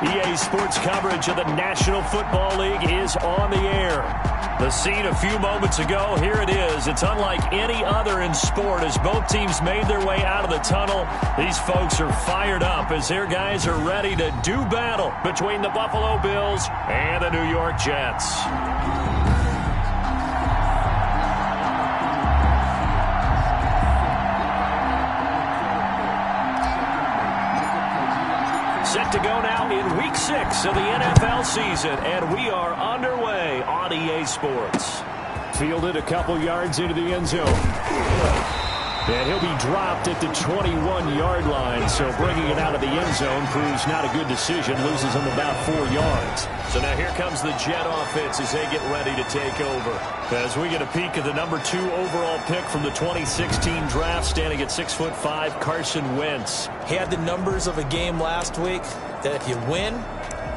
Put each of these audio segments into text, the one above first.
EA Sports coverage of the National Football League is on the air. The scene a few moments ago, here it is. It's unlike any other in sport as both teams made their way out of the tunnel. These folks are fired up as their guys are ready to do battle between the Buffalo Bills and the New York Jets. Set to go now in Week 6 of the NFL season, and we are underway on EA Sports. Fielded a couple yards into the end zone. And he'll be dropped at the 21-yard line, so bringing it out of the end zone proves not a good decision, loses him about 4 yards. So now here comes the Jet offense as they get ready to take over. As we get a peek at the number 2 overall pick from the 2016 draft, standing at 6'5", Carson Wentz. He had the numbers of a game last week that if you win,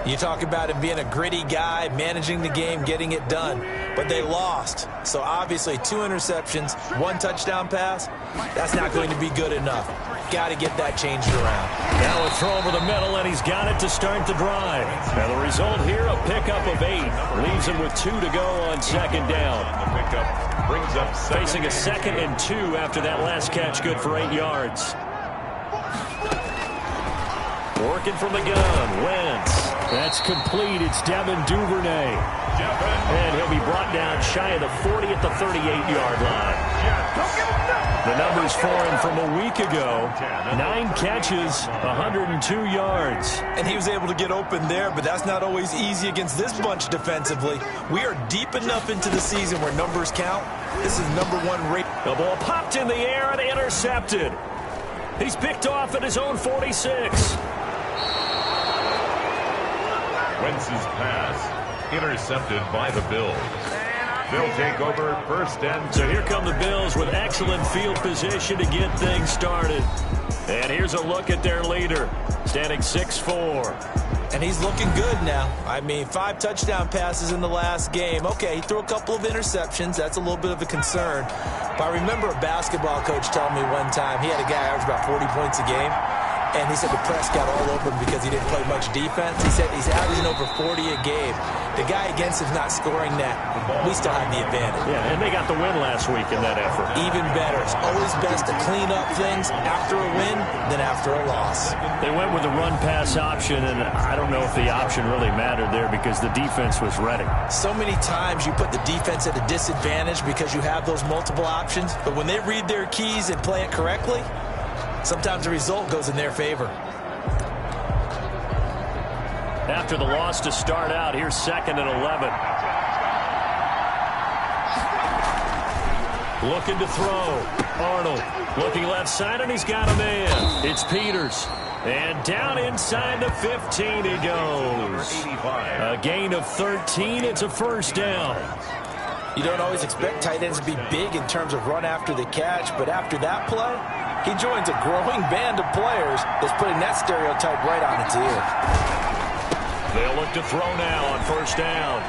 you talk about him being a gritty guy, managing the game, getting it done. But they lost. So obviously 2 interceptions, 1 touchdown pass, that's not going to be good enough. Got to get that changed around. Now a throw over the middle, and he's got it to start the drive. Now the result here, a pickup of 8. Leaves him with 2 to go on second down. The pickup brings up facing a 2nd and 2 after that last catch, good for 8 yards. Working from the gun, Wentz. That's complete. It's Devin Duvernay. And he'll be brought down shy of the 40 at the 38-yard line. The numbers for him from a week ago, 9 catches, 102 yards. And he was able to get open there, but that's not always easy against this bunch defensively. We are deep enough into the season where numbers count. This is #1 rate. The ball popped in the air and intercepted. He's picked off at his own 46. Wentz's pass intercepted by the Bills. They'll take over first and 2. So here come the Bills with excellent field position to get things started. And here's a look at their leader, standing 6'4". And he's looking good now. I mean, 5 touchdown passes in the last game. Okay, he threw a couple of interceptions. That's a little bit of a concern. But I remember a basketball coach telling me one time he had a guy average about 40 points a game. And he said the press got all over him because he didn't play much defense. He said he's averaging over 40 a game. The guy against him's not scoring that. We still have the advantage. Yeah, and they got the win last week in that effort. Even better. It's always best to clean up things after a win than after a loss. They went with the run-pass option, and I don't know if the option really mattered there because the defense was ready. So many times you put the defense at a disadvantage because you have those multiple options, but when they read their keys and play it correctly, sometimes the result goes in their favor. After the loss to start out, here's 2nd and 11. Looking to throw. Arnold looking left side, and he's got a man. It's Peters. And down inside the 15 he goes. A gain of 13. It's a first down. You don't always expect tight ends to be big in terms of run after the catch, but after that play, he joins a growing band of players that's putting that stereotype right on its ear. They'll look to throw now on first down.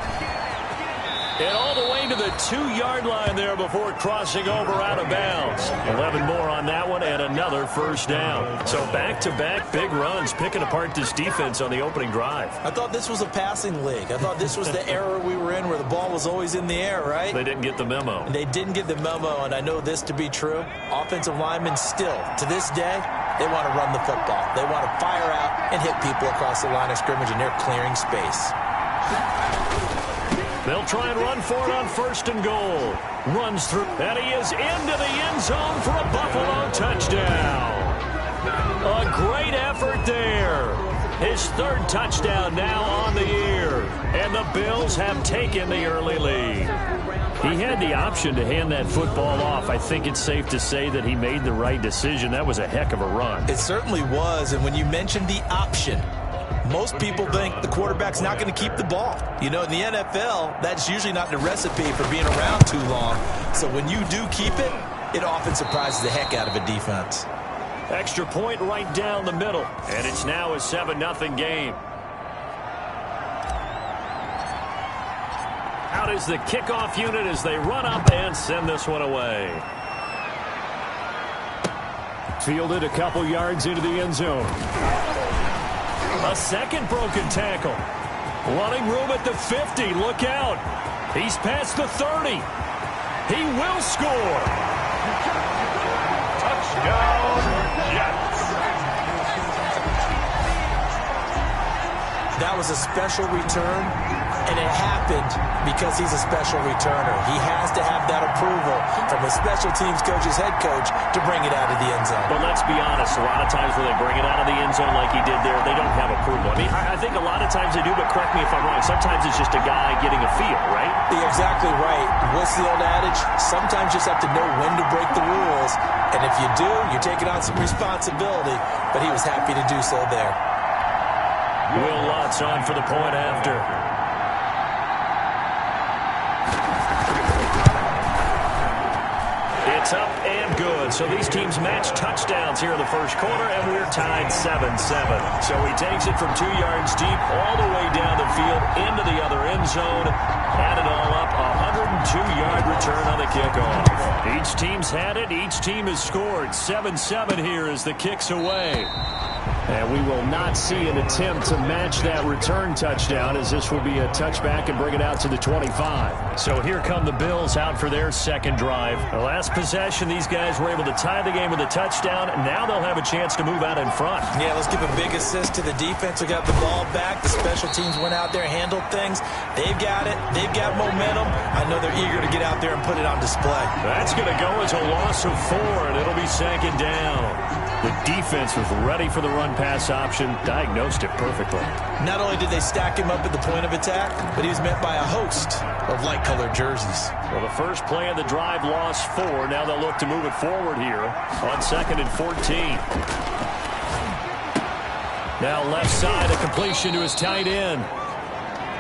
And all the way to the 2-yard line there before crossing over out of bounds. 11 more on that one and another first down. So back-to-back big runs, picking apart this defense on the opening drive. I thought this was a passing league. I thought this was the era we were in where the ball was always in the air, right? They didn't get the memo. And they didn't get the memo, and I know this to be true. Offensive linemen still, to this day, they want to run the football. They want to fire out and hit people across the line of scrimmage, and they're clearing space. They'll try and run for it on 1st and goal. Runs through, and he is into the end zone for a Buffalo touchdown. A great effort there. His 3rd touchdown now on the year. And the Bills have taken the early lead. He had the option to hand that football off. I think it's safe to say that he made the right decision. That was a heck of a run. It certainly was, and when you mentioned the option, most people think the quarterback's not going to keep the ball. You know, in the NFL, that's usually not the recipe for being around too long. So when you do keep it, it often surprises the heck out of a defense. Extra point right down the middle, and it's now a 7-0 game. Out is the kickoff unit as they run up and send this one away. Fielded a couple yards into the end zone. A second broken tackle. Running room at the 50. Look out. He's past the 30. He will score. Touchdown, Jets. That was a special return, and it happened because he's a special returner. He has to have that approval from a special teams coach's head coach to bring it out of the end zone. But let's be honest, a lot of times when they bring it out of the end zone like he did there, they don't have approval. I mean, I think a lot of times they do, but correct me if I'm wrong. Sometimes it's just a guy getting a feel, right? You're exactly right. What's the old adage? Sometimes you just have to know when to break the rules, and if you do, you're taking on some responsibility, but he was happy to do so there. Will Lutz on for the point after. It's up and good. So these teams match touchdowns here in the first quarter, and we're tied 7-7. So he takes it from 2 yards deep all the way down the field into the other end zone. Add it all up, a 102-yard return on the kickoff. Each team's had it. Each team has scored. 7-7 here as the kick's away. And we will not see an attempt to match that return touchdown, as this will be a touchback and bring it out to the 25. So here come the Bills out for their second drive. The last possession, these guys were able to tie the game with a touchdown. And now they'll have a chance to move out in front. Yeah, let's give a big assist to the defense who got the ball back. The special teams went out there, handled things. They've got it. They've got momentum. I know they're eager to get out there and put it on display. That's going to go as a loss of 4, and it'll be second down. The defense was ready for the run-pass option, diagnosed it perfectly. Not only did they stack him up at the point of attack, but he was met by a host of light-colored jerseys. Well, the first play of the drive lost 4. Now they'll look to move it forward here on 2nd and 14. Now left side, a completion to his tight end.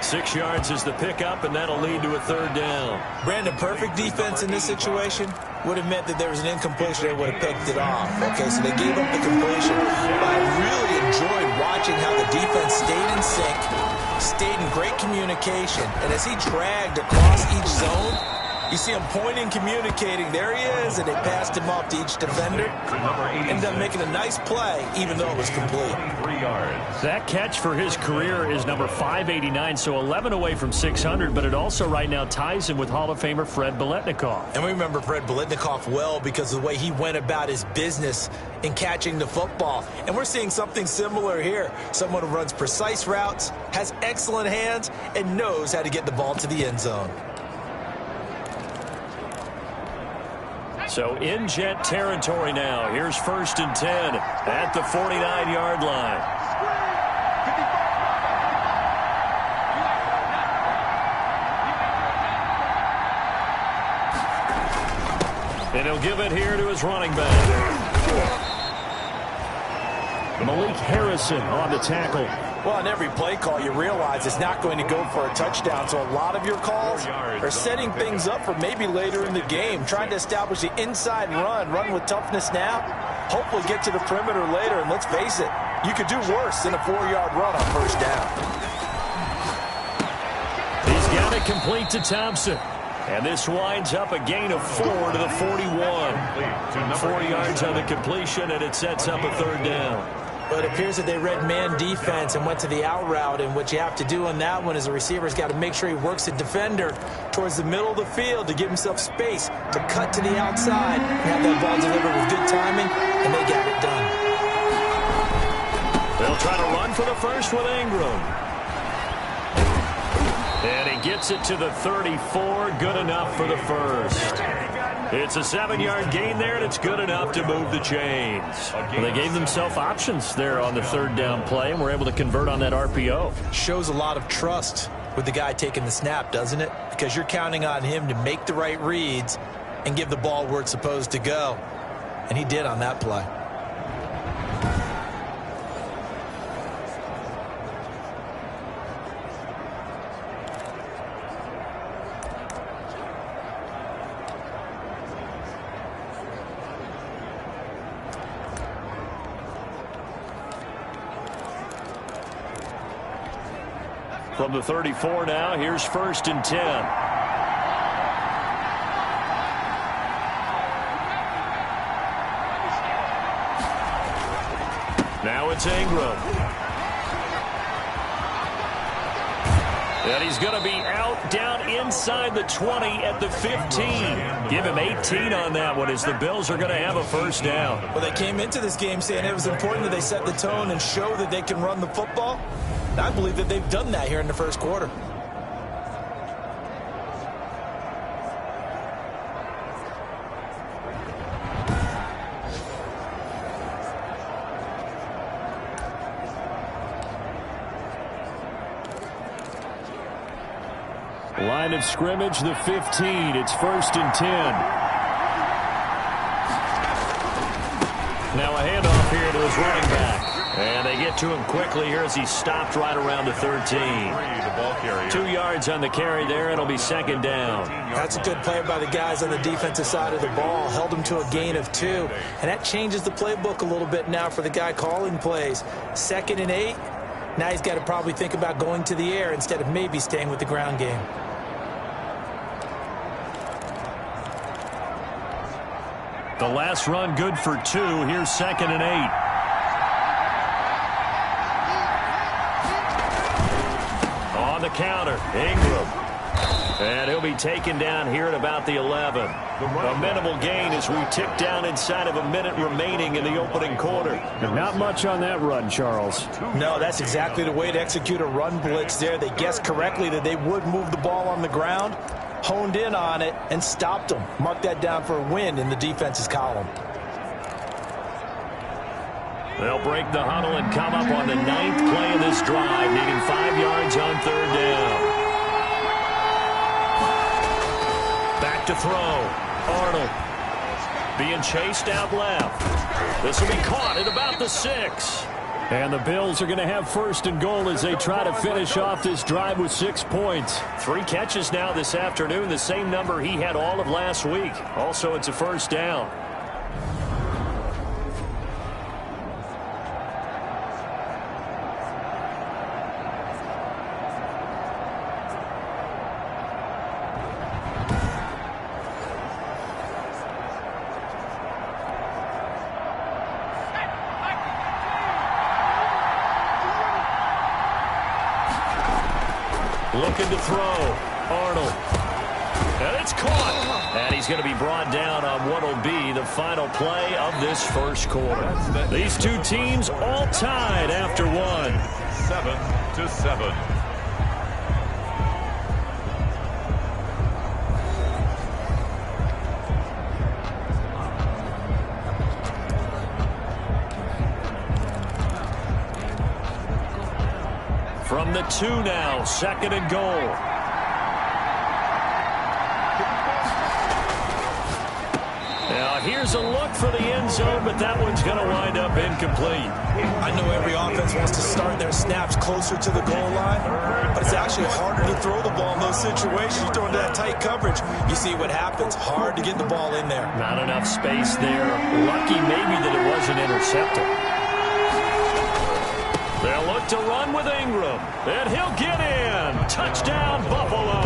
6 yards is the pickup, and that'll lead to a 3rd down. Brandon, perfect defense in this situation would have meant that there was an incompletion. They would have picked it off. Okay, so they gave up the completion. But I really enjoyed watching how the defense stayed in sync, stayed in great communication, and as he dragged across each zone, you see him pointing, communicating. There he is, and they passed him off to each defender. Ended up making a nice play, even though it was complete. 3 yards. That catch for his career is number 589, so 11 away from 600, but it also right now ties him with Hall of Famer Fred Biletnikoff. And we remember Fred Biletnikoff well because of the way he went about his business in catching the football. And we're seeing something similar here. Someone who runs precise routes, has excellent hands, and knows how to get the ball to the end zone. So in Jet territory now. Here's 1st and 10 at the 49-yard line. And he'll give it here to his running back. Malik Harrison on the tackle. Well, on every play call, you realize it's not going to go for a touchdown. So a lot of your calls are setting things up for maybe later in the game, trying to establish the inside run with toughness now, hopefully get to the perimeter later. And let's face it, you could do worse than a 4-yard run on 1st down. He's got it complete to Thompson. And this winds up a gain of 4 to the 41. 4 yards on the completion, and it sets up a 3rd down. But it appears that they read man defense and went to the out route. And what you have to do on that one is a receiver's got to make sure he works the defender towards the middle of the field to give himself space to cut to the outside and have that ball delivered with good timing, and they got it done. They'll try to run for the first with Ingram. And he gets it to the 34. Good enough for the first. It's a 7-yard gain there, and it's good enough to move the chains. Well, they gave themselves options there on the 3rd down play, and were able to convert on that RPO. Shows a lot of trust with the guy taking the snap, doesn't it? Because you're counting on him to make the right reads and give the ball where it's supposed to go. And he did on that play. From the 34 now, here's 1st and 10. Now it's Ingram. And he's going to be out down inside the 20 at the 15. Give him 18 on that one as the Bills are going to have a first down. Well, they came into this game saying it was important that they set the tone and show that they can run the football. And I believe that they've done that here in the first quarter. Line of scrimmage, the 15. It's 1st and 10. Now a handoff here to his running back. And they get to him quickly here as he stopped right around the 13. 2 yards on the carry there. It'll be 2nd down. That's a good play by the guys on the defensive side of the ball. Held him to a gain of 2. And that changes the playbook a little bit now for the guy calling plays. 2nd and 8. Now he's got to probably think about going to the air instead of maybe staying with the ground game. The last run good for 2. Here's 2nd and 8. On the counter, Ingram. And he'll be taken down here at about the 11. A minimal gain as we tick down inside of a minute remaining in the opening quarter. And not much on that run, Charles. No, that's exactly the way to execute a run blitz there. They guessed correctly that they would move the ball on the ground, honed in on it, and stopped them. Mark that down for a win in the defense's column. They'll break the huddle and come up on the 9th play of this drive, needing 5 yards on 3rd down. Back to throw. Arnold being chased out left. This will be caught at about the 6. And the Bills are going to have 1st and goal as they try to finish off this drive with 6 points. 3 catches now this afternoon, the same number he had all of last week. Also, it's a 1st down. Looking to throw. Arnold. And it's caught. And he's going to be brought down on what will be the final play of this first quarter. These two teams all tied after 1. 7-7. From the 2 now, 2nd and goal. Now here's a look for the end zone, but that one's going to wind up incomplete. I know every offense wants to start their snaps closer to the goal line, but it's actually harder to throw the ball in those situations. You throw into that tight coverage, you see what happens. Hard to get the ball in there. Not enough space there. Lucky maybe that it wasn't intercepted. They'll look to run with Ingram, and he'll get in. Touchdown, Buffalo.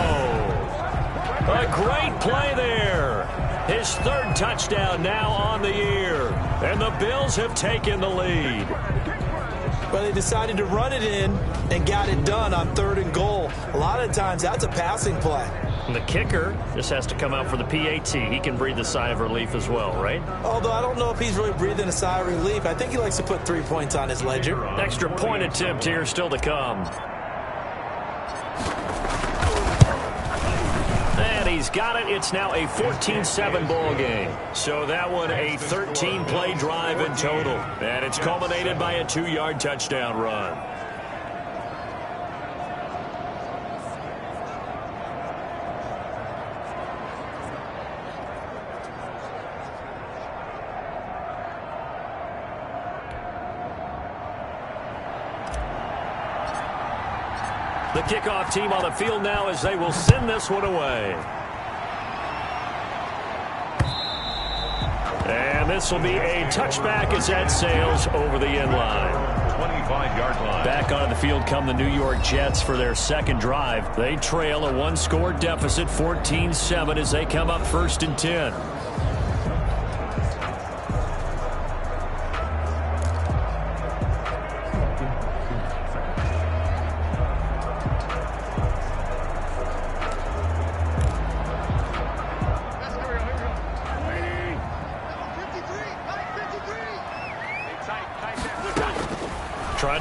A great play there. His 3rd touchdown now on the year, and the Bills have taken the lead. But they decided to run it in and got it done on 3rd and goal. A lot of times that's a passing play. And the kicker just has to come out for the PAT. He can breathe a sigh of relief as well, right? Although I don't know if he's really breathing a sigh of relief. I think he likes to put 3 points on his ledger. Extra point attempt here still to come. And he's got it. It's now a 14-7 ball game. So that one a 13-play drive in total. And it's culminated by a 2-yard touchdown run. The kickoff team on the field now as they will send this one away. And this will be a touchback as that sails over the end line. 25-yard line. Back onto the field come the New York Jets for their 2nd drive. They trail a 1-score deficit, 14-7, as they come up 1st and 10.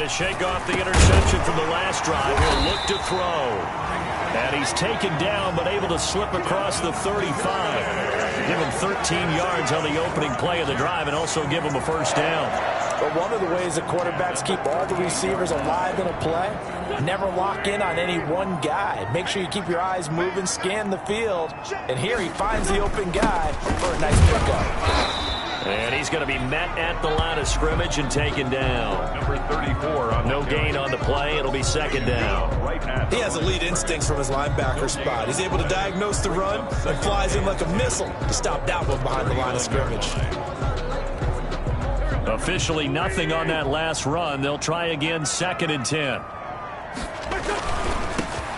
to shake off the interception from the last drive. He'll look to throw. And he's taken down, but able to slip across the 35. Give him 13 yards on the opening play of the drive and also give him a first down. But one of the ways the quarterbacks keep all the receivers alive in a play, never lock in on any one guy. Make sure you keep your eyes moving, scan the field. And here he finds the open guy for a nice pickup. And he's going to be met at the line of scrimmage and taken down. Number 34 on no gain on the play. It'll be second down. He has elite instincts from his linebacker spot. He's able to diagnose the run and flies in like a missile to stop that one behind the line of scrimmage. Officially nothing on that last run. They'll try again, second and 10.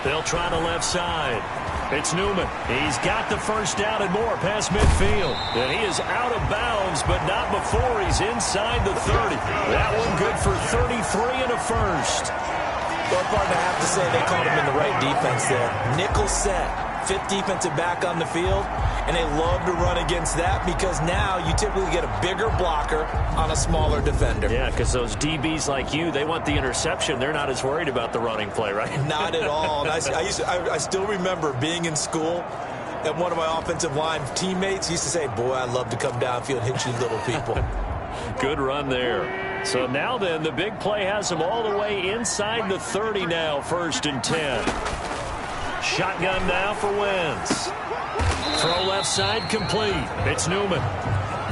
They'll try the left side. It's Newman. He's got the first down and more past midfield. And he is out of bounds, but not before he's inside the 30. That one good for 33 and a first. Well, partner, I have to say they caught him in the right defense there. Nickel set, fifth defensive back on the field, and they love to run against that because now you typically get a bigger blocker on a smaller defender. Yeah, because those DBs like you, they want the interception. They're not as worried about the running play, right? Not at all. And I still remember being in school, and one of my offensive line teammates used to say, boy, I'd love to come downfield and hit you little people. Good run there. So now then, the big play has him all the way inside the 30 now, first and 10. Shotgun now for Wentz. Throw left side complete. It's Newman.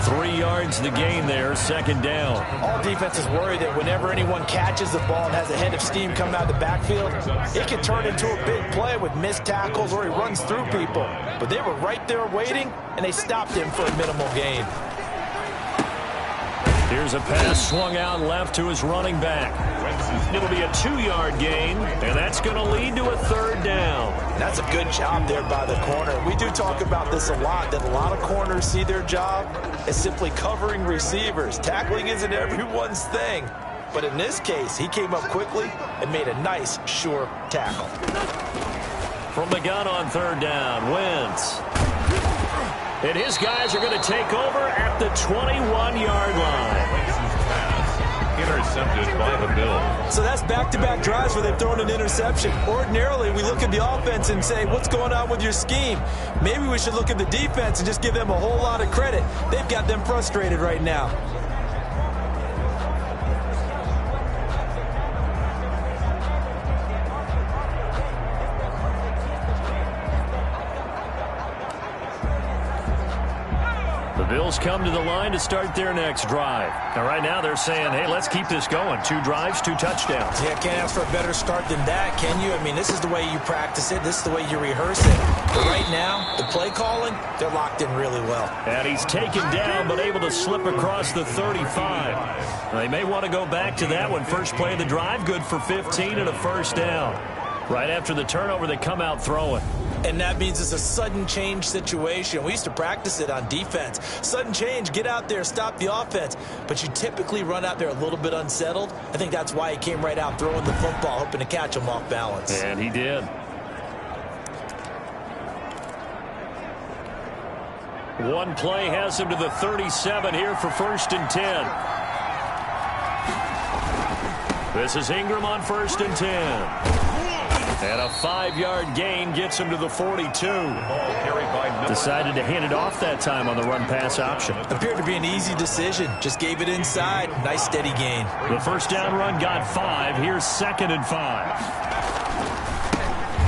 3 yards the gain there, second down. All defenses worry that whenever anyone catches the ball and has a head of steam coming out of the backfield, it can turn into a big play with missed tackles or he runs through people. But they were right there waiting, and they stopped him for a minimal gain. Here's a pass swung out left to his running back. It'll be a 2-yard gain, and that's going to lead to a third down. That's a good job there by the corner. We do talk about this a lot, that a lot of corners see their job as simply covering receivers. Tackling isn't everyone's thing. But in this case, he came up quickly and made a nice, sure tackle. From the gun on third down, Wentz. And his guys are going to take over at the 21-yard line. Intercepted by the Bills. So that's back-to-back drives where they've thrown an interception. Ordinarily, we look at the offense and say, what's going on with your scheme? Maybe we should look at the defense and just give them a whole lot of credit. They've got them frustrated right now. The Bills come to the line to start their next drive. Now, right now, they're saying, hey, let's keep this going. 2 drives, 2 touchdowns. Yeah, can't ask for a better start than that, can you? I mean, this is the way you practice it. This is the way you rehearse it. But right now, the play calling, they're locked in really well. And he's taken down, but able to slip across the 35. They may want to go back to that one. First play of the drive, good for 15 and a first down. Right after the turnover, they come out throwing. And that means it's a sudden change situation. We used to practice it on defense. Sudden change, get out there, stop the offense. But you typically run out there a little bit unsettled. I think that's why he came right out throwing the football, hoping to catch him off balance. And he did. One play has him to the 37 here for first and 10. This is Ingram on first and 10. And a 5-yard gain gets him to the 42. Decided to hand it off that time on the run-pass option. Appeared to be an easy decision. Just gave it inside. Nice steady gain. The first down run got 5. Here's second and 5.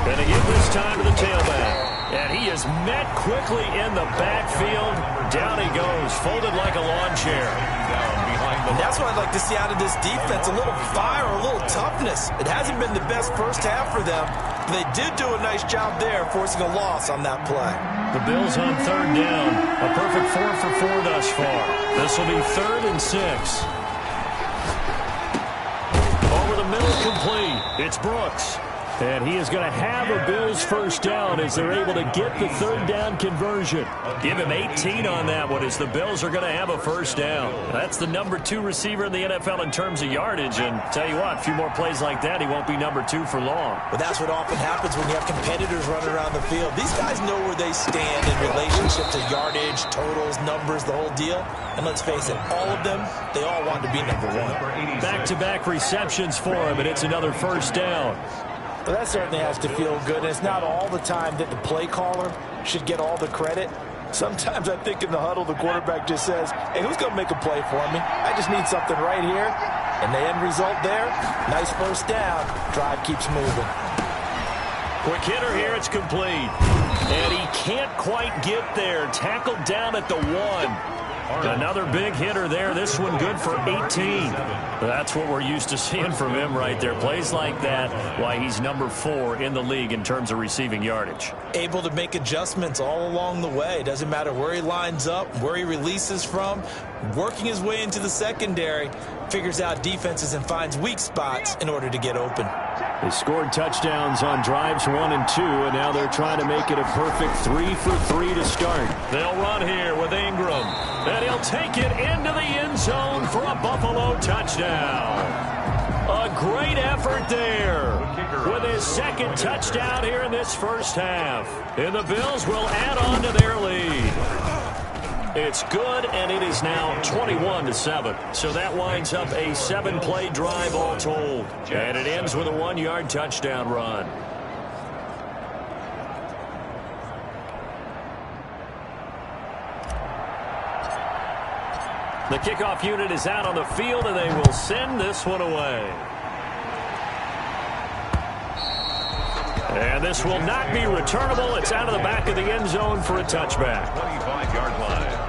And again this time to the tailback. And he is met quickly in the backfield. Down he goes, folded like a lawn chair. And that's what I'd like to see out of this defense, a little fire, a little toughness. It hasn't been the best first half for them, but they did do a nice job there, forcing a loss on that play. The Bills on third down, a perfect 4 for 4 thus far. This will be 3rd and 6. Over the middle, complete. It's Brooks. And he is going to have a Bills first down as they're able to get the third down conversion. Give him 18 on that one as the Bills are going to have a first down. That's the number 2 receiver in the NFL in terms of yardage. And tell you what, a few more plays like that, he won't be number 2 for long. But that's what often happens when you have competitors running around the field. These guys know where they stand in relationship to yardage, totals, numbers, the whole deal. And let's face it, all of them, they all want to be number 1. Back-to-back receptions for him, and it's another first down. Well, that certainly has to feel good. And it's not all the time that the play caller should get all the credit. Sometimes I think in the huddle, the quarterback just says, hey, who's going to make a play for me? I just need something right here. And the end result there, nice first down. Drive keeps moving. Quick hitter here, it's complete. And he can't quite get there. Tackled down at the 1. Another big hitter there. This one good for 18. That's what we're used to seeing from him right there. Plays like that, why he's number 4 in the league in terms of receiving yardage. Able to make adjustments all along the way. Doesn't matter where he lines up, where he releases from. Working his way into the secondary. Figures out defenses and finds weak spots in order to get open. They scored touchdowns on drives 1 and 2, and now they're trying to make it a perfect 3 for 3 to start. They'll run here with Ingram. And he'll take it into the end zone for a Buffalo touchdown. A great effort there with his second touchdown here in this first half. And the Bills will add on to their lead. It's good, and it is now 21-7. So that winds up a 7-play drive all told. And it ends with a 1-yard touchdown run. The kickoff unit is out on the field, and they will send this one away. And this will not be returnable. It's out of the back of the end zone for a touchback. 25-yard line.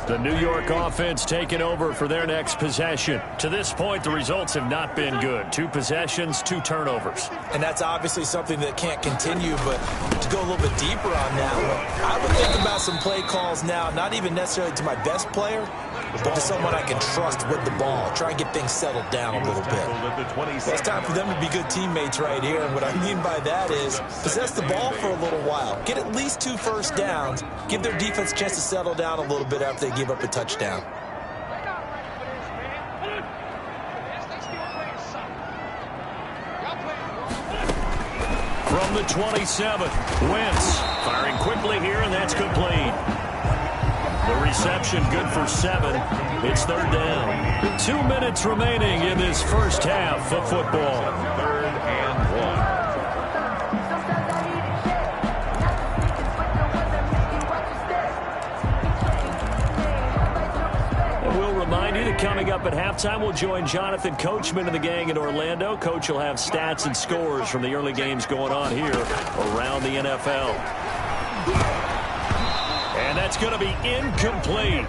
The New York offense taking over for their next possession. To this point, the results have not been good. 2 possessions, 2 turnovers. And that's obviously something that can't continue, but to go a little bit deeper on that one, I would think about some play calls now, not even necessarily to my best player, but to someone I can trust with the ball. Try and get things settled down a little bit. Well, it's time for them to be good teammates right here, and what I mean by that is possess the ball for a little while. Get at least 2 first downs. Give their defense a chance to settle down a little bit after they give up a touchdown. From the 27, Wentz firing quickly here, and that's complete. The reception good for 7. It's third down. 2 minutes remaining in this first half of football. 3rd and 1. We'll remind you that coming up at halftime, we'll join Jonathan Coachman and the gang in Orlando. Coach will have stats and scores from the early games going on here around the NFL. And that's going to be incomplete.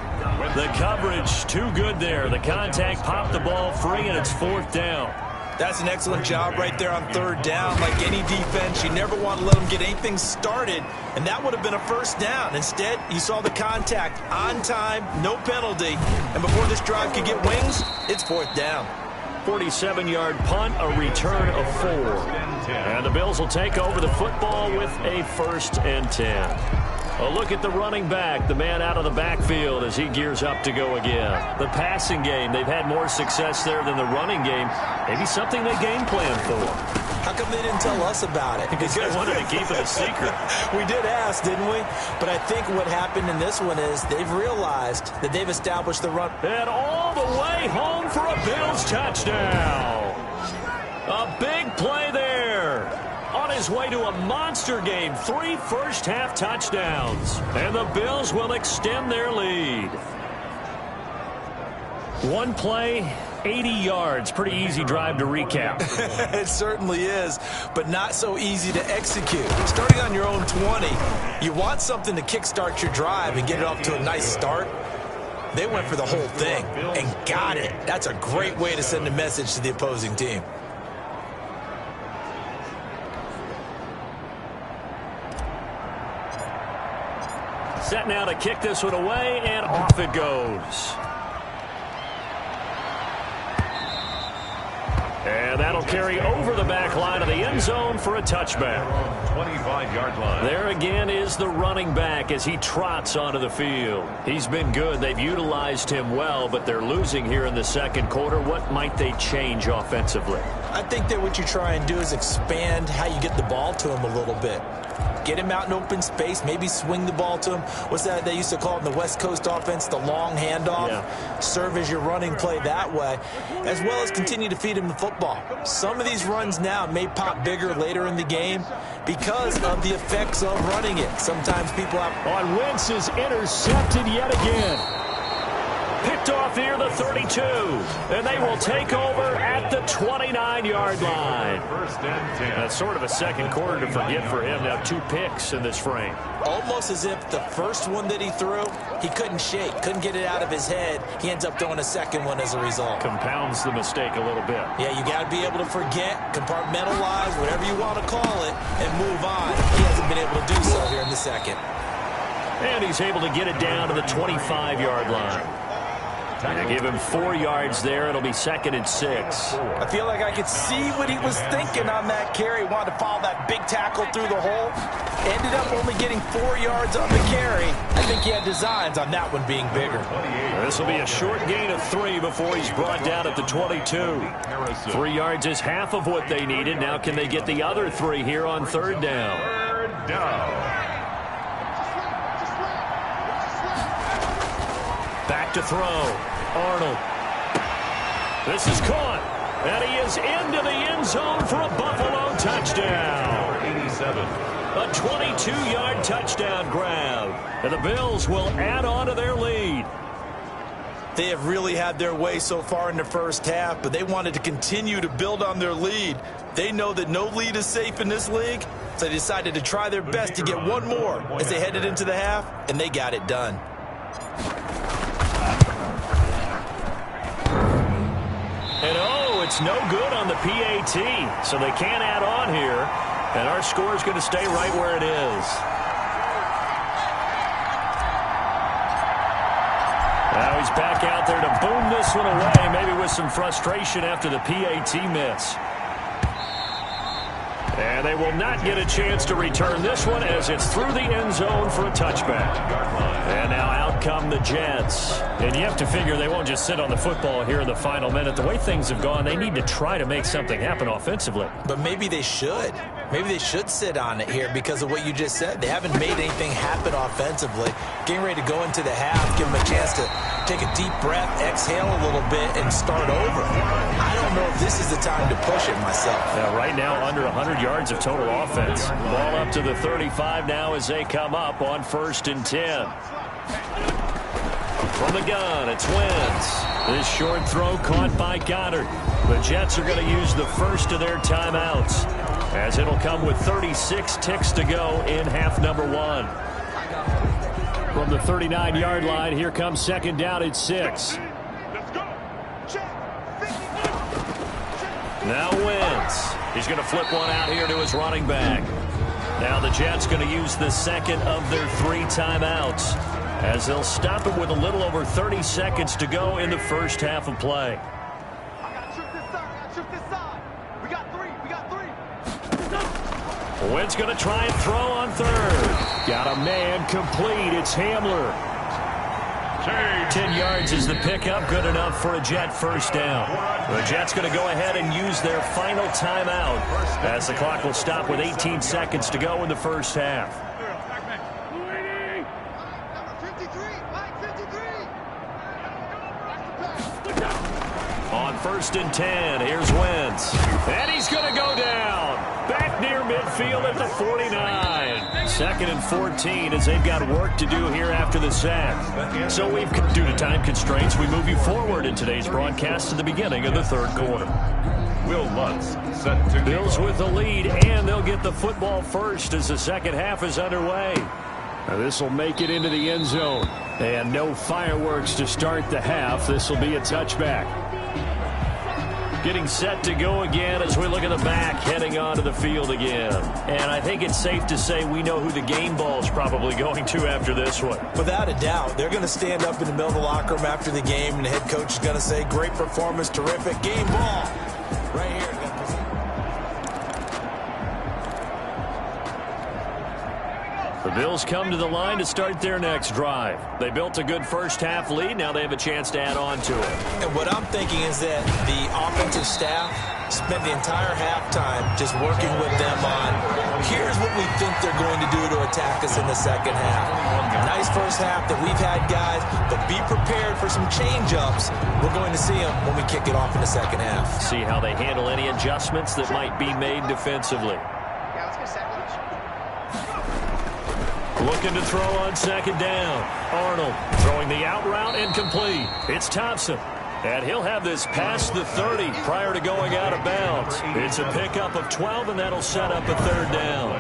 The coverage too good there. The contact popped the ball free, and it's 4th down. That's an excellent job right there on 3rd down. Like any defense, you never want to let them get anything started, and that would have been a first down. Instead, you saw the contact on time, no penalty, and before this drive could get wings, it's 4th down. 47-yard punt, a return of 4. And the Bills will take over the football with a 1st and 10. A look at the running back, the man out of the backfield as he gears up to go again. The passing game, they've had more success there than the running game. Maybe something they game plan for. How come they didn't tell us about it? Because they wanted to keep it a secret. We did ask, didn't we? But I think what happened in this one is they've realized that they've established the run. And all the way home for a Bills touchdown. A big play there. On his way to a monster game, 3 first-half touchdowns. And the Bills will extend their lead. One play, 80 yards. Pretty easy drive to recap. It certainly is, but not so easy to execute. Starting on your own 20, you want something to kickstart your drive and get it off to a nice start. They went for the whole thing and got it. That's a great way to send a message to the opposing team. Set now to kick this one away, and off it goes. And that'll carry over the back line of the end zone for a touchback. 25-yard line. There again is the running back as he trots onto the field. He's been good. They've utilized him well, but they're losing here in the second quarter. What might they change offensively? I think that what you try and do is expand how you get the ball to him a little bit. Get him out in open space, maybe swing the ball to him. What's that they used to call it in the West Coast offense, the long handoff? Yeah. Serve as your running play that way, as well as continue to feed him the football. Some of these runs now may pop bigger later in the game because of the effects of running it. Sometimes people have... On Wentz is intercepted yet again. Picked off near the 32, and they will take over at the 29-yard line. First and 10. That's sort of a second quarter to forget for him. Now 2 picks in this frame. Almost as if the first one that he threw, he couldn't shake, couldn't get it out of his head. He ends up throwing a second one as a result. Compounds the mistake a little bit. Yeah, you got to be able to forget, compartmentalize, whatever you want to call it, and move on. He hasn't been able to do so here in the second. And he's able to get it down to the 25-yard line. They give him 4 yards there. It'll be 2nd and 6. I feel like I could see what he was thinking on that carry. Wanted to follow that big tackle through the hole. Ended up only getting 4 yards on the carry. I think he had designs on that one being bigger. This will be a short gain of 3 before he's brought down at the 22. 3 yards is half of what they needed. Now can they get the other 3 here on 3rd down? 3rd down. Back to throw. Arnold. This is caught. And he is into the end zone for a Buffalo touchdown. 87. A 22-yard touchdown grab. And the Bills will add on to their lead. They have really had their way so far in the first half, but they wanted to continue to build on their lead. They know that no lead is safe in this league, so they decided to try their best to get one more as they headed into the half, and they got it done. And oh, it's no good on the PAT, so they can't add on here. And our score is going to stay right where it is. Now he's back out there to boom this one away, maybe with some frustration after the PAT miss. And they will not get a chance to return this one as it's through the end zone for a touchback. And now out come the Jets. And you have to figure they won't just sit on the football here in the final minute. The way things have gone, they need to try to make something happen offensively. But maybe they should. Maybe they should sit on it here because of what you just said. They haven't made anything happen offensively. Getting ready to go into the half, give them a chance to take a deep breath, exhale a little bit, and start over. I don't know if this is the time to push it myself. Right now, under 100 yards of total offense. Ball up to the 35 now as they come up on 1st and 10. From the gun, it's Wentz. This short throw caught by Goddard. The Jets are going to use the first of their timeouts, as it'll come with 36 ticks to go in half number 1. From the 39-yard line, here comes 2nd down at 6. Now Wentz. He's going to flip one out here to his running back. Now the Jets going to use the 2nd of their 3 timeouts, as they'll stop it with a little over 30 seconds to go in the first half of play. Wentz going to try and throw on 3rd. Got a man complete. It's Hamler. 10 yards is the pickup. Good enough for a Jet first down. The Jets going to go ahead and use their final timeout, as the clock will stop with 18 seconds to go in the first half. On 1st and 10, here's Wentz. And he's going to go down. Back near midfield at the 49. 2nd and 14 as they've got work to do here after the sack. So due to time constraints, we move you forward in today's broadcast to the beginning of the 3rd quarter. Will Lutz set to Bills with the lead, and they'll get the football first as the second half is underway. Now this will make it into the end zone. And no fireworks to start the half. This will be a touchback. Getting set to go again as we look at the back heading onto the field again. And I think it's safe to say we know who the game ball is probably going to after this one. Without a doubt, they're going to stand up in the middle of the locker room after the game, and the head coach is going to say, great performance, terrific, game ball. Right here. The Bills come to the line to start their next drive. They built a good first-half lead. Now they have a chance to add on to it. And what I'm thinking is that the offensive staff spent the entire halftime just working with them on, here's what we think they're going to do to attack us in the second half. Nice first half that we've had, guys, but be prepared for some change-ups. We're going to see them when we kick it off in the second half. See how they handle any adjustments that might be made defensively. Looking to throw on second down. Arnold throwing the out route incomplete. It's Thompson. And he'll have this past the 30 prior to going out of bounds. It's a pickup of 12, and that'll set up a third down.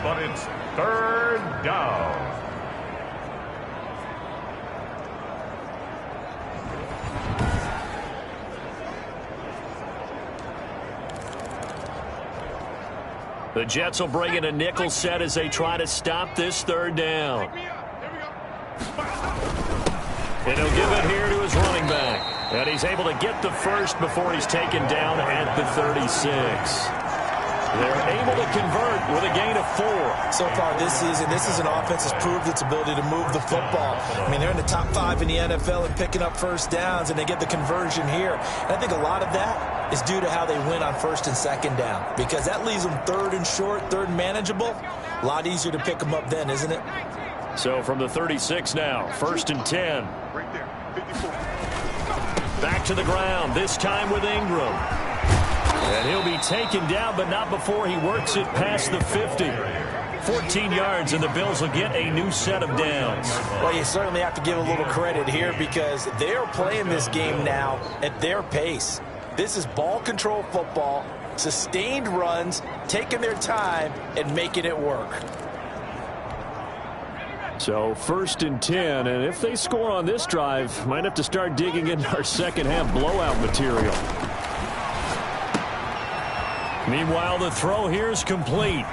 But it's third down. The Jets will bring in a nickel set as they try to stop this third down. And he'll give it here to his running back. And he's able to get the first before he's taken down at the 36. They're able to convert with a gain of 4. So far this season, this is an offense that's proved its ability to move the football. I mean, they're in the top 5 in the NFL and picking up first downs, and they get the conversion here. And I think a lot of that is due to how they win on first and second down, because that leaves them third and short, third and manageable. A lot easier to pick them up then, isn't it? So from the 36 now, first and 10. Back to the ground, this time with Ingram. And he'll be taken down, but not before he works it past the 50. 14 yards, and the Bills will get a new set of downs. Well, you certainly have to give a little credit here because they're playing this game now at their pace. This is ball control football, sustained runs, taking their time, and making it work. So first and 10, and if they score on this drive, might have to start digging into our second half blowout material. Meanwhile, the throw here is complete.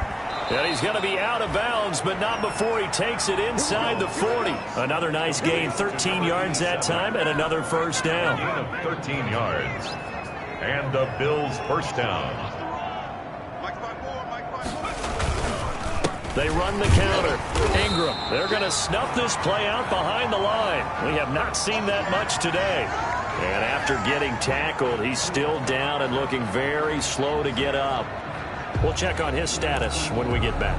And he's going to be out of bounds, but not before he takes it inside the 40. Another nice gain, 13 yards that time, and another first down. Gain of 13 yards. And the Bills first down. They run the counter. Ingram, they're going to snuff this play out behind the line. We have not seen that much today. And after getting tackled, he's still down and looking very slow to get up. We'll check on his status when we get back.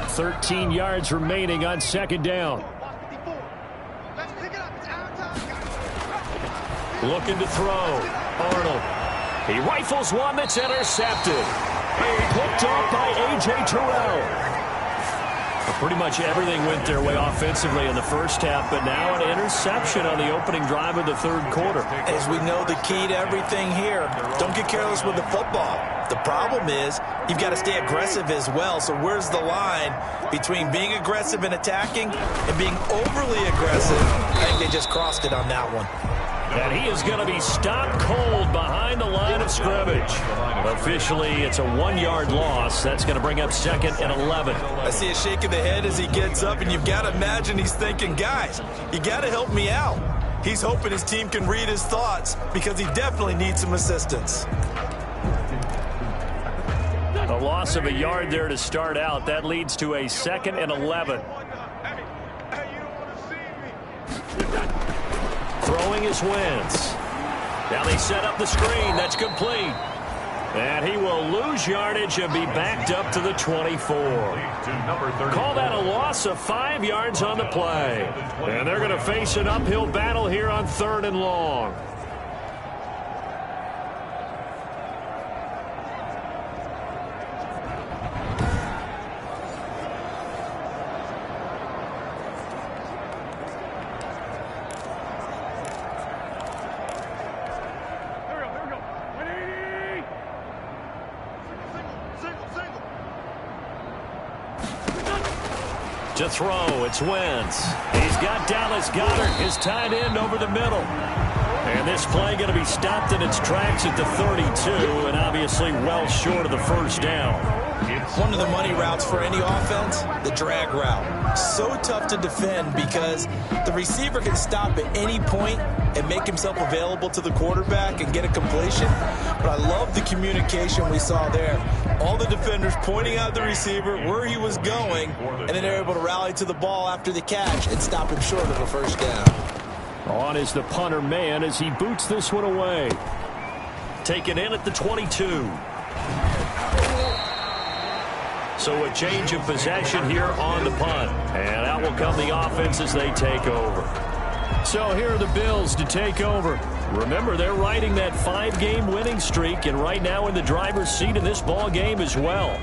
$13 yards remaining on second down. Looking to throw. Arnold. He rifles one that's intercepted. Picked off by A.J. Terrell. Pretty much everything went their way offensively in the first half, but now an interception on the opening drive of the third quarter. As we know, the key to everything here, don't get careless with the football. The problem is you've got to stay aggressive as well. So where's the line between being aggressive and attacking and being overly aggressive? I think they just crossed it on that one. And he is going to be stopped cold behind the line of scrimmage. Officially, it's a 1-yard loss. That's going to bring up second and 11. I see a shake of the head as he gets up, and you've got to imagine he's thinking, guys, you got to help me out. He's hoping his team can read his thoughts because he definitely needs some assistance. A loss of a yard there to start out. That leads to a second and 11. Throwing is Wentz. Now they set up the screen. That's complete. And he will lose yardage and be backed up to the 24. Call that a loss of 5 yards on the play. And they're going to face an uphill battle here on third and long. To throw, it's Wentz. He's got Dallas Goedert, his tight end, over the middle. And this play going to be stopped in its tracks at the 32, and obviously well short of the first down. One of the money routes for any offense, the drag route. So tough to defend because the receiver can stop at any point and make himself available to the quarterback and get a completion. But I love the communication we saw there. All the defenders pointing out the receiver where he was going, and then they're able to rally to the ball after the catch and stop him short of a first down. On is the punter man as he boots this one away. Taken in at the 22. So a change of possession here on the punt. And out will come the offense as they take over. So here are the Bills to take over. Remember, they're riding that 5-game winning streak, and right now in the driver's seat in this ball game as well.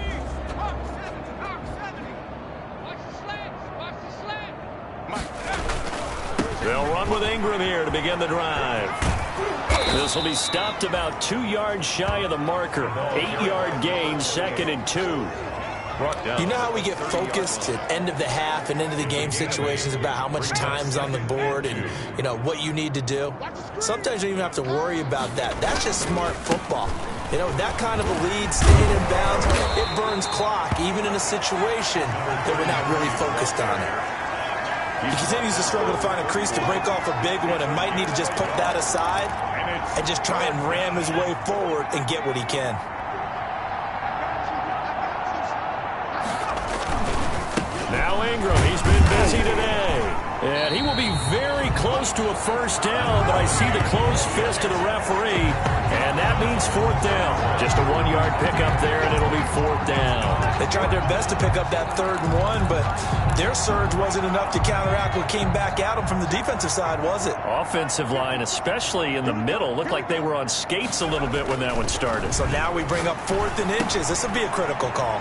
They'll run with Ingram here to begin the drive. This will be stopped about 2 yards shy of the marker. 8-yard gain, 2nd and 2. You know how we get focused at end of the half and end of the game situations about how much time's on the board and, you know, what you need to do? Sometimes you don't even have to worry about that. That's just smart football. You know, that kind of a lead, staying in bounds, it burns clock, even in a situation that we're not really focused on it. He continues to struggle to find a crease to break off a big one and might need to just put that aside and just try and ram his way forward and get what he can. Now Ingram, he's been busy today. And he will be very close to a first down, but I see the closed fist of the referee, and that means 4th down. Just a 1-yard pickup there, and it'll be 4th down. They tried their best to pick up that 3rd and 1, but their surge wasn't enough to counteract what came back at them from the defensive side, was it? Offensive line, especially in the middle, looked like they were on skates a little bit when that one started. So now we bring up 4th and inches. This will be a critical call.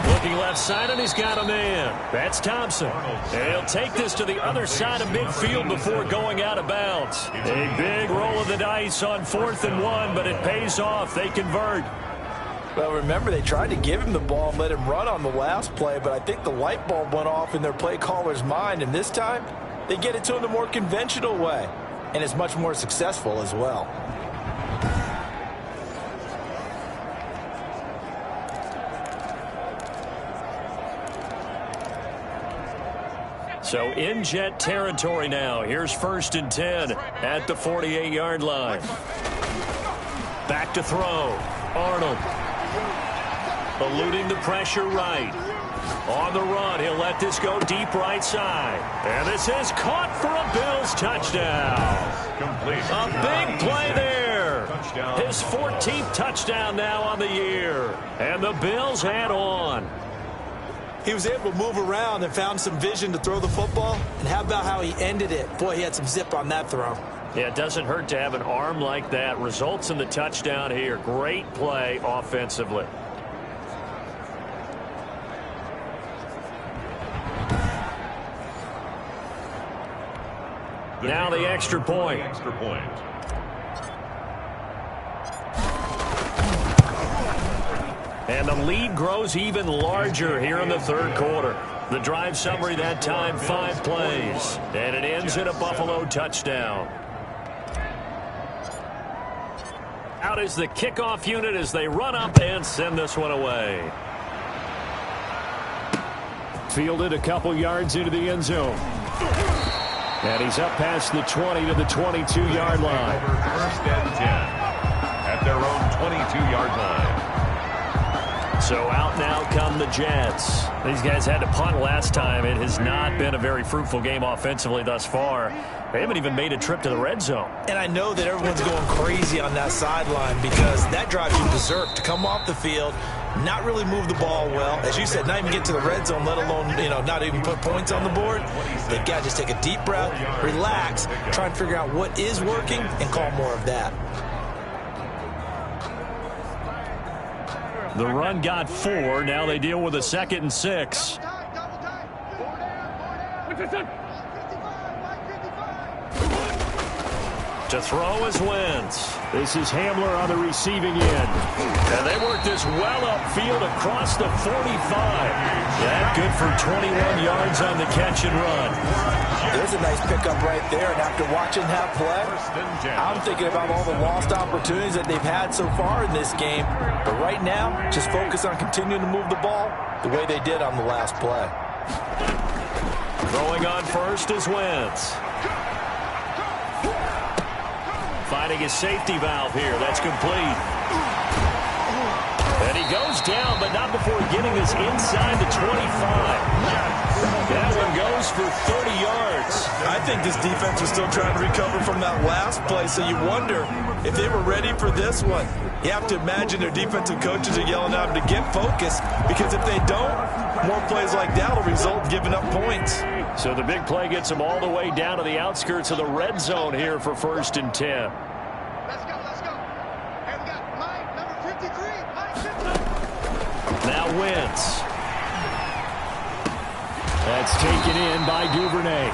Looking left side, and he's got a man. That's Thompson. And he'll take this to the other side of midfield before going out of bounds. A big roll of the dice on 4th and 1, but it pays off. They convert. Well, remember, they tried to give him the ball and let him run on the last play, but I think the light bulb went off in their play caller's mind, and this time they get it to him the more conventional way, and it's much more successful as well. So in jet territory now. Here's 1st and 10 at the 48-yard line. Back to throw. Arnold. Eluding the pressure right. On the run, he'll let this go deep right side. And this is caught for a Bills touchdown. A big play there. His 14th touchdown now on the year. And the Bills add on. He was able to move around and found some vision to throw the football. And how about how he ended it? Boy, he had some zip on that throw. Yeah, it doesn't hurt to have an arm like that. Results in the touchdown here. Great play offensively. Now the extra point. And the lead grows even larger here in the 3rd quarter. The drive summary that time, 5 plays. And it ends in a Buffalo touchdown. Out is the kickoff unit as they run up and send this one away. Fielded a couple yards into the end zone. And he's up past the 20 to the 22-yard line. 1st and 10 at their own 22-yard line. So out now come the Jets. These guys had to punt last time. It has not been a very fruitful game offensively thus far. They haven't even made a trip to the red zone. And I know that everyone's going crazy on that sideline because that drives you berserk to come off the field, not really move the ball well. As you said, not even get to the red zone, let alone, not even put points on the board. They've got to just take a deep breath, relax, try and figure out what is working and call more of that. The run got 4. Now they deal with a 2nd and 6. To throw is Wentz. This is Hamler on the receiving end. And they work this well upfield across the 45. Yeah, good for 21 yards on the catch and run. There's a nice pickup right there. And after watching that play, I'm thinking about all the lost opportunities that they've had so far in this game. But right now, just focus on continuing to move the ball the way they did on the last play. Throwing on first is Wentz. Finding his safety valve here. That's complete. And he goes down, but not before getting us inside the 25. That one goes for 30 yards. I think this defense was still trying to recover from that last play, so you wonder if they were ready for this one. You have to imagine their defensive coaches are yelling at them to get focused, because if they don't, more plays like that will result in giving up points. So the big play gets them all the way down to the outskirts of the red zone here for 1st and 10. Let's go, let's go. And we got Mike, number 53. Mike 50. Now Wentz. That's taken in by Duvernay.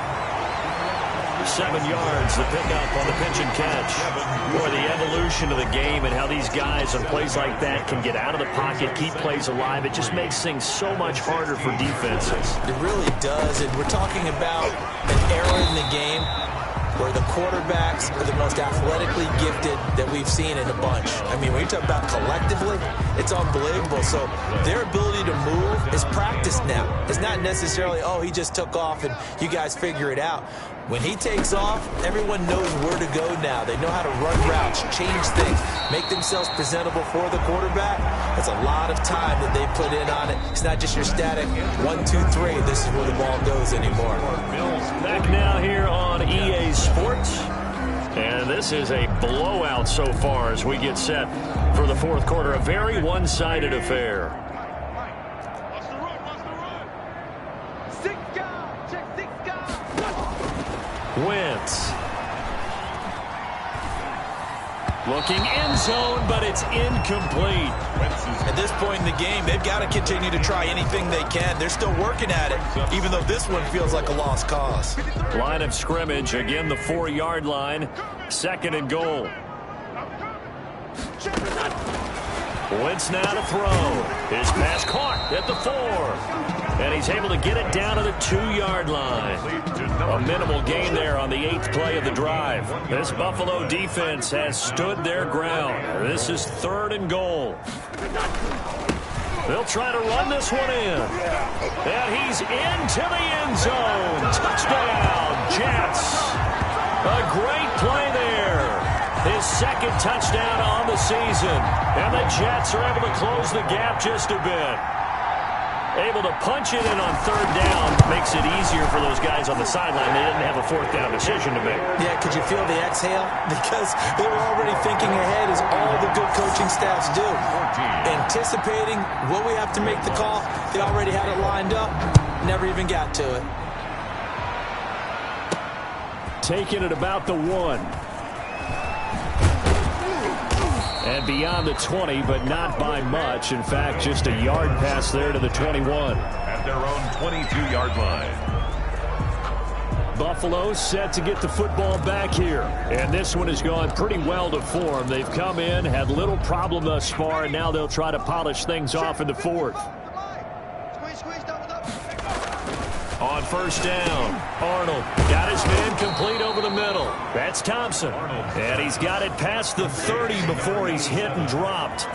7 yards, the pickup on the pitch and catch. Boy, the evolution of the game and how these guys on plays like that can get out of the pocket, keep plays alive, it just makes things so much harder for defenses. It really does, and we're talking about an era in the game where the quarterbacks are the most athletically gifted that we've seen in a bunch. I mean, when you talk about collectively, it's unbelievable. So their ability to move is practiced now. It's not necessarily, oh, he just took off and you guys figure it out. When he takes off, everyone knows where to go now. They know how to run routes, change things, make themselves presentable for the quarterback. That's a lot of time that they put in on it. It's not just your static 1, 2, 3. This is where the ball goes anymore. Back now here on EA Sports. And this is a blowout so far as we get set for the 4th quarter. A very one-sided affair. Watch the run, watch the run. 6 guys, check 6 guys. Wentz. Looking end zone, but it's incomplete. At this point in the game, they've got to continue to try anything they can. They're still working at it, even though this one feels like a lost cause. Line of scrimmage, again the 4-yard line. 2nd and goal. Wentz now to throw. His pass caught at the 4. And he's able to get it down to the 2-yard line. A minimal gain there on the 8th play of the drive. This Buffalo defense has stood their ground. This is 3rd and goal. They'll try to run this one in. And he's into the end zone. Touchdown, Jets. A great play there. His 2nd touchdown on the season. And the Jets are able to close the gap just a bit. Able to punch it in on 3rd down. Makes it easier for those guys on the sideline. They didn't have a 4th down decision to make. Yeah, could you feel the exhale? Because they were already thinking ahead, as all the good coaching staffs do. Anticipating, will we have to make the call? They already had it lined up. Never even got to it. Taking it about the 1. And beyond the 20, but not by much. In fact, just a yard pass there to the 21. At their own 22-yard line. Buffalo set to get the football back here. And this one has gone pretty well to form. They've come in, had little problem thus far, and now they'll try to polish things off in the 4th. On 1st down, Arnold got his man complete over the middle. That's Thompson. And he's got it past the 30 before he's hit and dropped.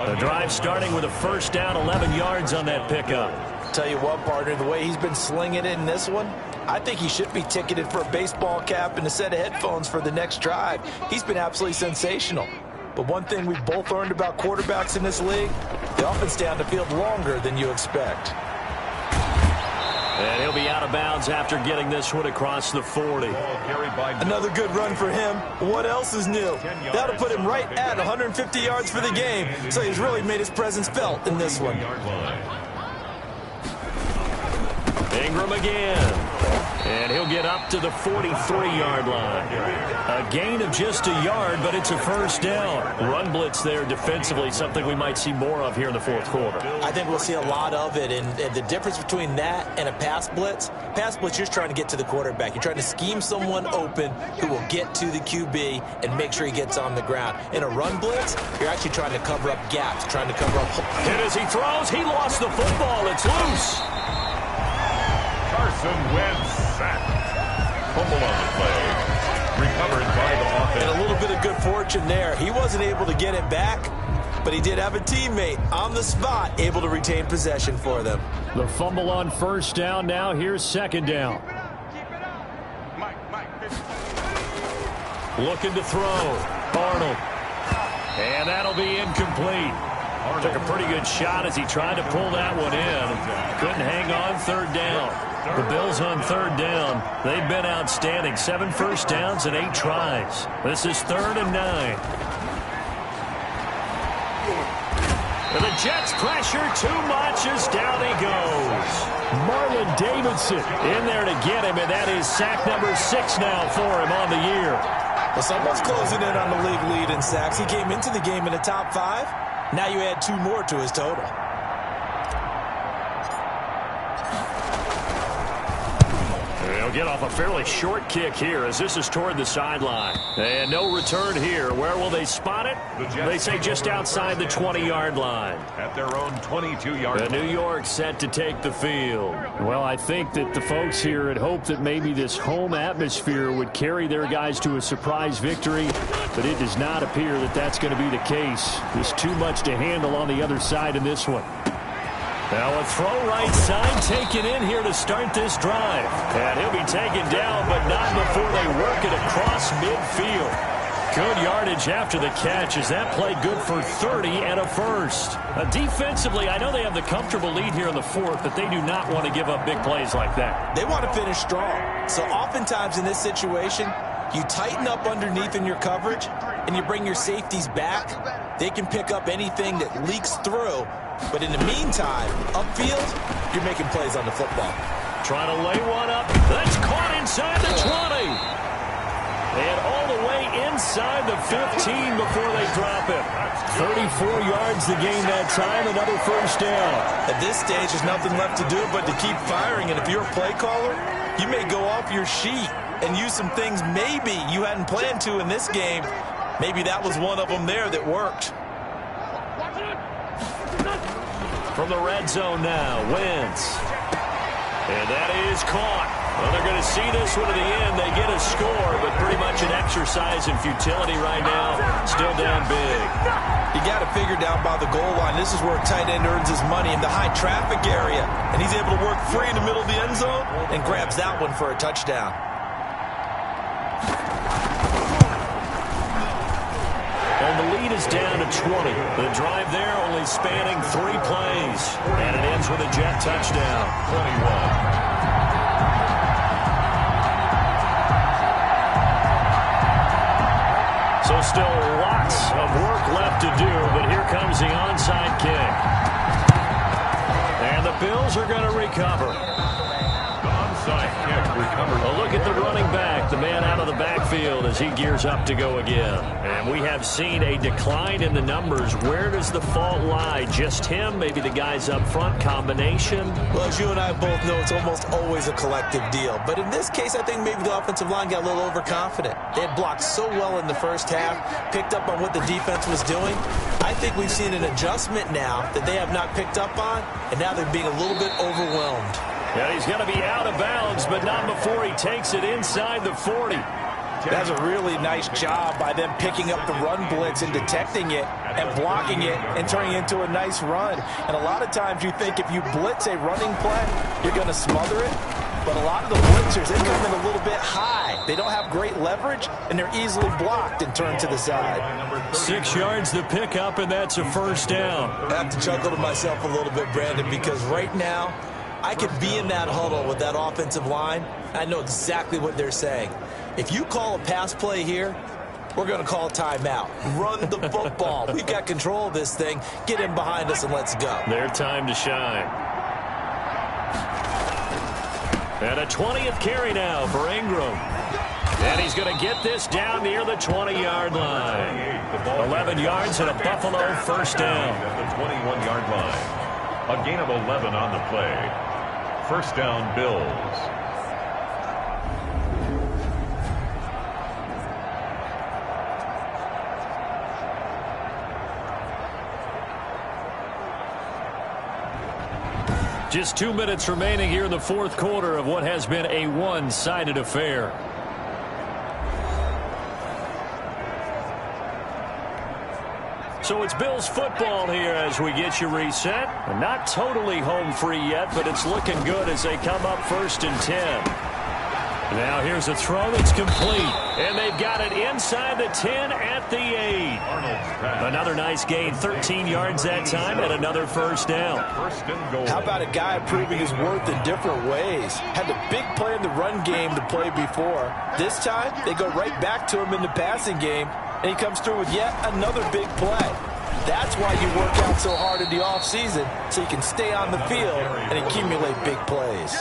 The drive starting with a 1st down, 11 yards on that pickup. Tell you what, partner, the way he's been slinging it in this one, I think he should be ticketed for a baseball cap and a set of headphones for the next drive. He's been absolutely sensational. But one thing we've both learned about quarterbacks in this league, they often stay on the field longer than you expect. And he'll be out of bounds after getting this one across the 40. Another good run for him. What else is new? That'll put him right at 150 yards for the game. So he's really made his presence felt in this one. Ingram again. And he'll get up to the 43-yard line. A gain of just a yard, but it's a first down. Run blitz there defensively, something we might see more of here in the fourth quarter. I think we'll see a lot of it, and the difference between that and a pass blitz, you're just trying to get to the quarterback. You're trying to scheme someone open who will get to the QB and make sure he gets on the ground. In a run blitz, you're actually trying to cover up gaps, trying to cover up holes. And as he throws, he lost the football. It's loose. Carson Wentz sacked. Fumble on the play. Recovered by the offense. And a little bit of good fortune there. He wasn't able to get it back, but he did have a teammate on the spot able to retain possession for them. The fumble on first down. Now here's second down. Keep it up. Mike. Looking to throw. Arnold. And that'll be incomplete. Took a pretty good shot as he tried to pull that one in. Couldn't hang on third down. The Bills on third down. They've been outstanding. 7 first downs and 8 tries. This is 3rd and 9. And the Jets pressure too much as down he goes. Marlon Davidson in there to get him, and that is sack number 6 now for him on the year. Well, someone's closing in on the league lead in sacks. He came into the game in the top 5. Now you add 2 more to his total. They'll get off a fairly short kick here as this is toward the sideline. And no return here. Where will they spot it? They say just outside the 20-yard line. At their own 22-yard line. New York set to take the field. Well, I think that the folks here had hoped that maybe this home atmosphere would carry their guys to a surprise victory, but it does not appear that that's going to be the case. There's too much to handle on the other side in this one. Now a throw right side taken in here to start this drive. And he'll be taken down, but not before they work it across midfield. Good yardage after the catch as that play good for 30 and a first. Defensively, I know they have the comfortable lead here in the 4th, but they do not want to give up big plays like that. They want to finish strong. So oftentimes in this situation, you tighten up underneath in your coverage, and you bring your safeties back. They can pick up anything that leaks through. But in the meantime, upfield, you're making plays on the football. Trying to lay one up. That's caught inside the 20. And all the way inside the 15 before they drop it. 34 yards the game that time, another first down. At this stage, there's nothing left to do but to keep firing. And if you're a play caller, you may go off your sheet and use some things maybe you hadn't planned to in this game. Maybe that was one of them there that worked. From the red zone now, Wentz. And that is caught. Well, they're going to see this one to the end. They get a score, but pretty much an exercise in futility right now. Still down big. You got to figure down by the goal line. This is where a tight end earns his money in the high traffic area. And he's able to work free in the middle of the end zone and grabs that one for a touchdown. And the lead is down to 20. The drive there only spanning 3 plays. And it ends with a Jet touchdown. 21. So still lots of work left to do, but here comes the onside kick. And the Bills are going to recover. Onside kick recovered. A look at the running back, the man out of the backfield as he gears up to go again. And we have seen a decline in the numbers. Where does the fault lie? Just him? Maybe the guys up front? Combination? Well, as you and I both know, it's almost always a collective deal. But in this case, I think maybe the offensive line got a little overconfident. They had blocked so well in the first half, picked up on what the defense was doing. I think we've seen an adjustment now that they have not picked up on, and now they're being a little bit overwhelmed. Yeah, he's going to be out of bounds, but not before he takes it inside the 40. That's a really nice job by them picking up the run blitz and detecting it and blocking it and turning it into a nice run. And a lot of times you think if you blitz a running play, you're going to smother it. But a lot of the blitzers, they come in a little bit high. They don't have great leverage, and they're easily blocked and turned to the side. 6 yards the pickup, and that's a first down. I have to chuckle to myself a little bit, Brandon, because right now I could be in that huddle with that offensive line. I know exactly what they're saying. If you call a pass play here, we're going to call a timeout. Run the football. We've got control of this thing. Get in behind us and let's go. Their time to shine. And a 20th carry now for Ingram. And he's going to get this down near the 20-yard line. 11 yards and a Buffalo first down. At the 21-yard line. A gain of 11 on the play. First down, Bills. Just 2 minutes remaining here in the fourth quarter of what has been a one-sided affair. So it's Bills football here as we get you reset. Not totally home free yet, but it's looking good as they come up 1st and 10. Now here's a throw that's complete. And they've got it inside the 10 at the 8. Another nice gain, 13 yards that time, and another first down. How about a guy proving his worth in different ways? Had the big play in the run game to play before. This time, they go right back to him in the passing game, and he comes through with yet another big play. That's why you work out so hard in the offseason, so you can stay on the field and accumulate big plays.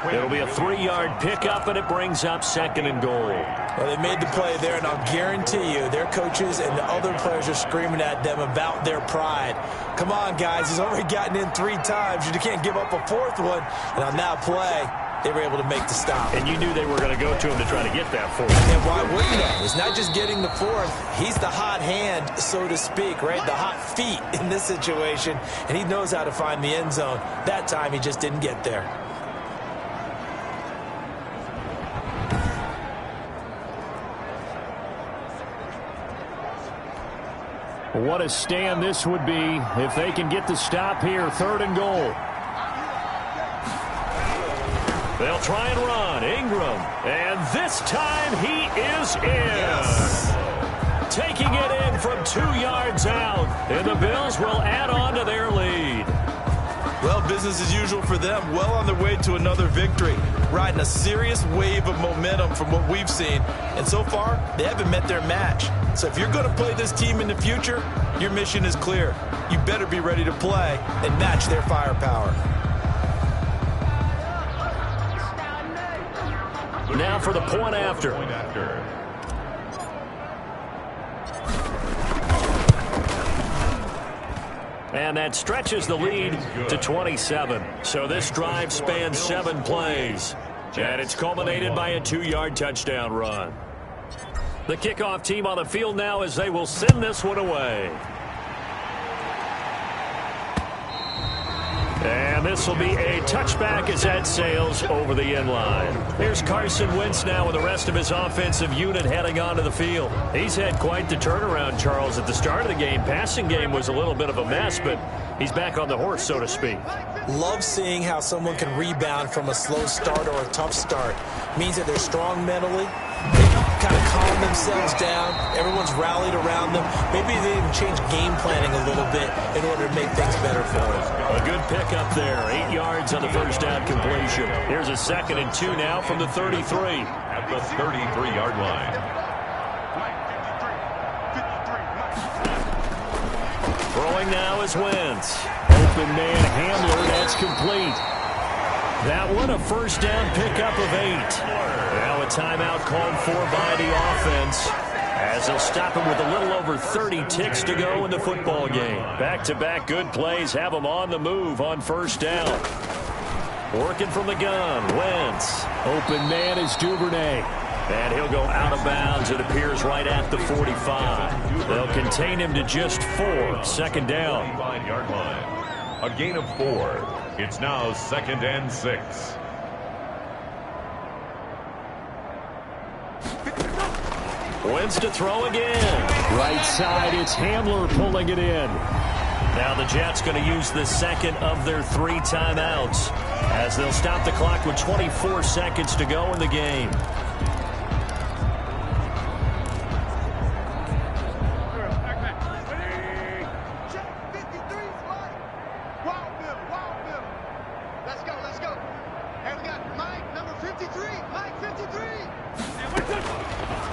It'll be a 3-yard pickup, and it brings up 2nd and goal. Well, they made the play there, and I'll guarantee you their coaches and the other players are screaming at them about their pride. Come on, guys. He's already gotten in 3 times. You can't give up a 4th one. And on that play, they were able to make the stop. And you knew they were going to go to him to try to get that 4th. And why wouldn't they? It's not just getting the 4th. He's the hot hand, so to speak, right? The hot feet in this situation. And he knows how to find the end zone. That time, he just didn't get there. What a stand this would be if they can get the stop here. 3rd and goal. They'll try and run. Ingram. And this time he is in. Yes. Taking it in from 2 yards out. And the Bills will add on to their lead. Well, business as usual for them. Well on their way to another victory. Riding a serious wave of momentum from what we've seen. And so far, they haven't met their match. So if you're going to play this team in the future, your mission is clear. You better be ready to play and match their firepower. Now for the point after. And that stretches the lead to 27. So this drive spans 7 plays. And it's culminated by a 2-yard touchdown run. The kickoff team on the field now as they will send this one away. And this will be a touchback as that sails over the end line. Here's Carson Wentz now with the rest of his offensive unit heading onto the field. He's had quite the turnaround, Charles, at the start of the game. Passing game was a little bit of a mess, but he's back on the horse, so to speak. Love seeing how someone can rebound from a slow start or a tough start. Means that they're strong mentally. They kind of calm themselves down. Everyone's rallied around them. Maybe they even change game planning a little bit in order to make things better for them. A good pickup there. 8 yards on the first down completion. Here's a 2nd and 2 now from the 33. At the 33-yard line. Throwing now is Wentz. Open man Hamler. That's complete. That one a first down pickup of 8. Now a timeout called for by the offense as they'll stop him with a little over 30 ticks to go in the football game. Back-to-back good plays have them on the move on first down. Working from the gun, Wentz. Open man is Duvernay. And he'll go out of bounds, it appears, right at the 45. They'll contain him to just 4. 2nd down. 45-yard line. A gain of 4. It's now 2nd and 6. Wentz to throw again. Right side, it's Hamler pulling it in. Now the Jets going to use the 2nd of their 3 timeouts as they'll stop the clock with 24 seconds to go in the game.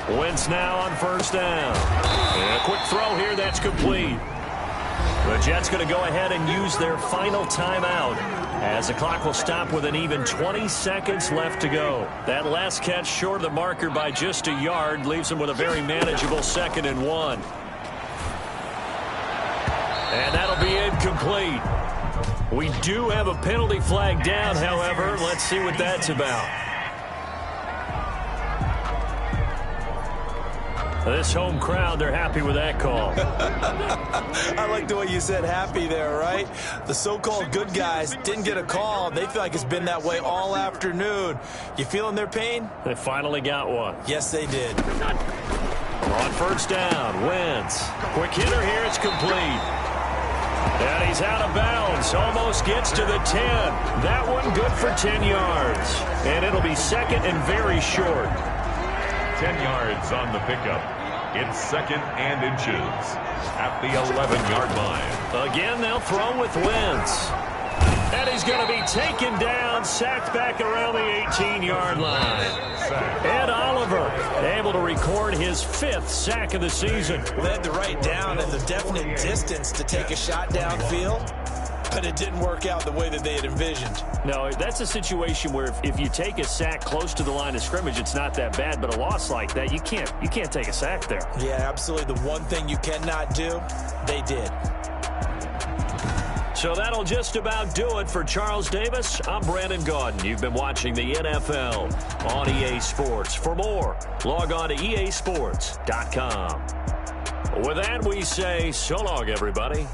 Wentz now on first down. And a quick throw here, that's complete. The Jets going to go ahead and use their final timeout as the clock will stop with an even 20 seconds left to go. That last catch short of the marker by just a yard leaves them with a very manageable 2nd and 1. And that'll be incomplete. We do have a penalty flag down, however. Let's see what that's about. This home crowd, they're happy with that call. I like the way you said happy there, right? The so-called good guys didn't get a call. They feel like it's been that way all afternoon. You feeling their pain? They finally got one. Yes, they did. On first down, Wentz. Quick hitter here, it's complete. And he's out of bounds. Almost gets to the 10. That one good for 10 yards. And it'll be 2nd and very short. 10 yards on the pickup. It's 2nd and inches at the 11-yard line. Again, they'll throw with Wentz. And he's going to be taken down, sacked back around the 18-yard line. Ed Oliver able to record his 5th sack of the season. They had to write down at the definite distance to take a shot downfield, but it didn't work out the way that they had envisioned. No, that's a situation where if you take a sack close to the line of scrimmage, it's not that bad, but a loss like that, you can't take a sack there. Yeah, absolutely. The one thing you cannot do, they did. So that'll just about do it for Charles Davis. I'm Brandon Gaudin. You've been watching the NFL on EA Sports. For more, log on to easports.com. With that, we say so long, everybody.